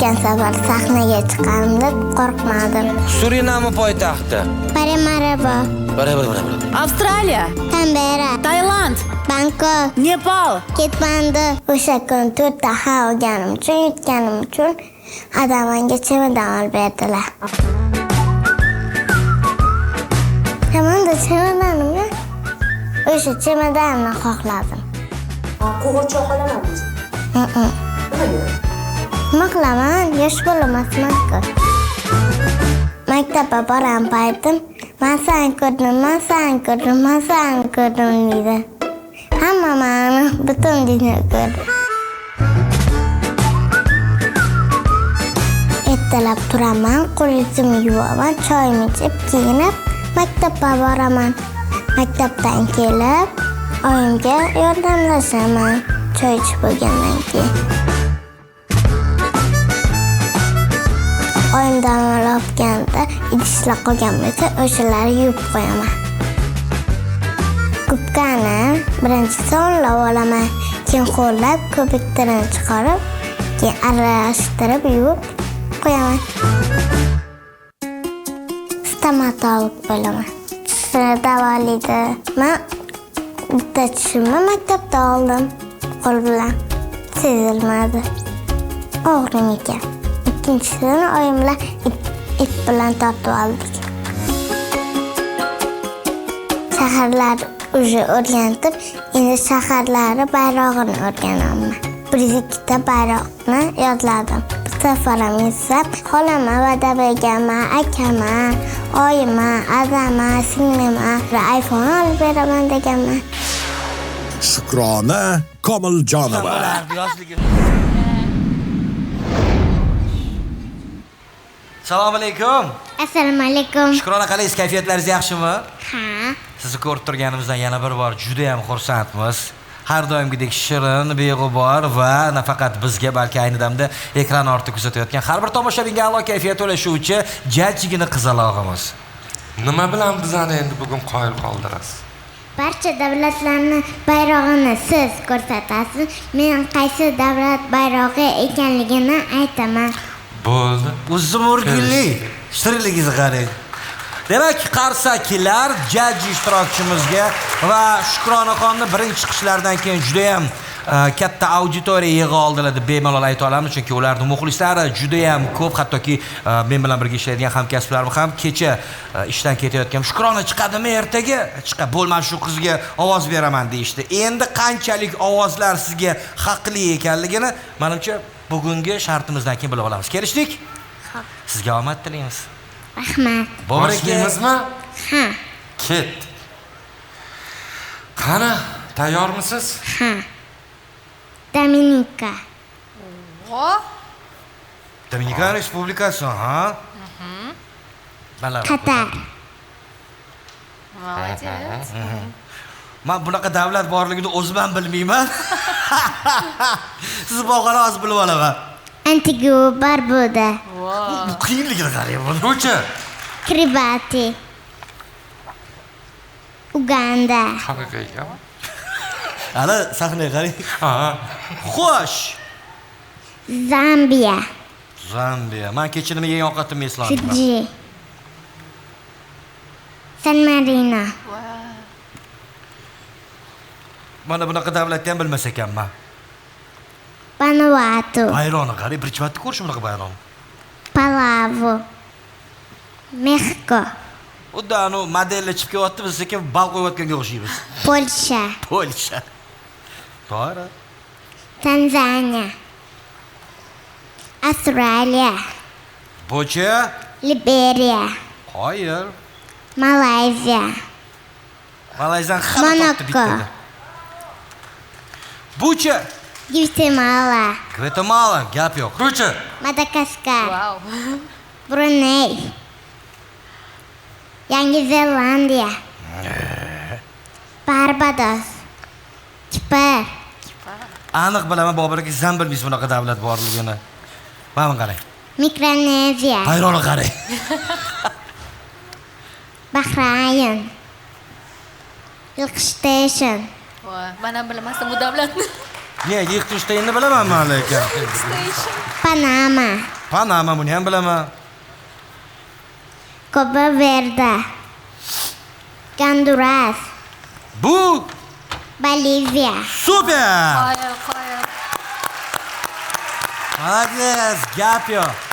O'tgan safar sahnaga chiqqanimda qo'rqmadim. Surinami poytaxti. Paramaribo, Avstraliya, Canberra, Tailand, Bangkok, Nepal. Ketmandi. O'sha kun 4 ta olganim uchun, yutganim uchun adamanga chemadon olib berdilar. Hamda chemadonimga o'sha chemadonni xohladim. Qo'g'irchoq olaman biz. Nima qilaman? Yosh bo'lamasman-ku. Maktabga boram paytim, "Men seni ko'rdim" deydi. Hamma meni butun dunyo ko'rdi. Ertalab turaman, qo'l-yuzimni yuvaman, choyimni ichib, kiyinib, maktabga boraman. Maktabdan kelib, oyimga yordamlashaman, choy ichib bo'lgandan keyin. Oyim dam olganda idishlar qolgan bo'lsa, o'shalarni yuvib qo'yaman. Gubkani birinchi sonlab olaman, keyin qo'llab ko'piktirini chiqarib, keyin aralashtirib yuvib qo'yaman. Stomatolog bo'laman. Tishni davolaydi. Men bitta tishimni maktabda oldim, qo'l bilan. Sezilmadi. Og'rim ekan. Ikkinchisini oyim bilan ip bilan tortib oldik. Shaharlar o'rganib, endi shaharlari bayrog'ini o'rganaman. 102 bayroqni yodladim. Bu safar ham esa xolama, vadabegama, akama, oyima, adama, singlima iPhone olib beraman deganman. Shukrona Komiljonova. Assalomu alaykum. Assalomu alaykum. Shukrona, qalaysiz? Kayfiyatlaringiz yaxshimi? Ha. Sizni ko'rib turganimizdan yana bir bor juda ham xursandmiz. Har doimgidek shirin, beg'ubor va nafaqat bizga, balki ayni damda ekran ortida kuzatayotgan har bir tomoshabinga a'lo kayfiyat ulashuvchi jajjigina qizalog'imiz. Nima bilan bizani endi bugun qoyil qoldirasiz? Barcha davlatlarning bayrog'ini siz ko'rsatasiz. Men qaysi davlat bayrog'i ekanligini aytaman. Bo'ldi. Uzumurgilli shirinligingizni qarang. Demak, qarsakilar jajji ishtirokchimizga va Shukronaxonni birinchi chiqishlaridan keyin juda ham katta auditoriya yig'i oldilar deb bemalol ayta olamiz, chunki ularning muxlislari juda ham ko'p, hattoki men bilan birga ishlaydigan hamkasblarim ham kecha ishdan ketayotgan Shukrona chiqadimi ertaga? Chiqib bo'lmasa shu qizga ovoz beraman deyishdi. Endi qanchalik ovozlar sizga haqli ekanligini menimcha bugungi shartimizdan keyin bilib olamiz. Kelishdik? Xo'p. Sizga omad tilaymiz. Rahmat. Boshlaymizmi? Ha. Ket. Qani, tayyormisiz? Ha. Dominika. Dominikan Respublikasi, ha? Qatar. Молодец. Men bunaqa davlat borligini o'zim ham bilmayman. Siz bo'lgani hozir bilib olaman. Antigua, Barbuda, Bu qiyinligini qarang buni. Ko'cha. Kiribati, Uganda, Haqiqiy. Ana sahnaga qarang. Ha. Xo'sh. Zambiya, Zambiya. Men kecha nima yegan ovqatimni esladim. Fiji, San Marino, Mana bunaqa davlatni ham bilmas ekanman. Vanuatu, Bayrog'ini qarang, birinchi marta ko'rishim bunaqa bayroqni. Palau, Mexico, Xuddi anu modellar chiqib kelyapti, biz sekin bal qo'yayotganga o'xshaymiz. Polsha, Polsha. To'g'ri. Tanzaniya, Avstraliya, Bocha? Liberiya, Qoyil. Malayziya, Malayziyadan hamma topdi bittada. Bucha. Gvatemala, Gvatemala, gap yo'q. Ko'cha. Madagaskar, Wow. Brunei, Yangi Zelandiya, Barbados, Kipr, Aniq bilaman, Bobur aka, siz ham bilmaysiz bunaqa davlat borligini. Mana qarang. Mikroneziya, Bayroqni qarang. Bahrayn, Liechtenstein, Mana bilmasdim bu davlatni. Ne, Liechtensteinni bilamanmi hali aka? Panama, Panama buni ham bilaman. Copa Verde. Honduras. Bu Bolivia. super. Qoyil. Молодец, gap yo'q.